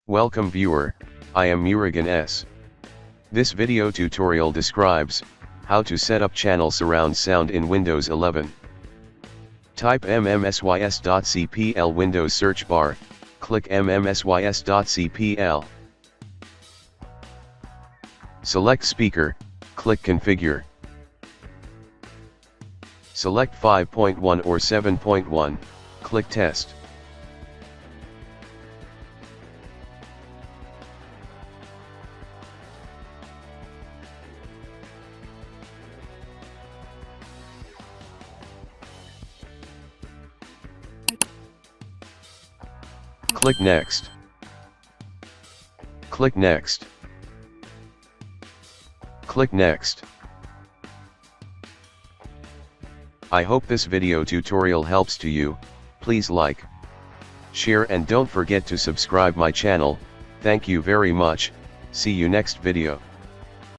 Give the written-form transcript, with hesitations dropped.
Welcome viewer, I am Murugan S. This video tutorial describes how to set up channel surround sound in Windows 11. Type mmmsys.cpl Windows search bar, click mmmsys.cpl. Select speaker, click configure. Select 5.1 or 7.1, click test. Click next. Click next. Click next. I hope this video tutorial helps to you. Please like, share and don't forget to subscribe my channel. Thank you very much. See you next video.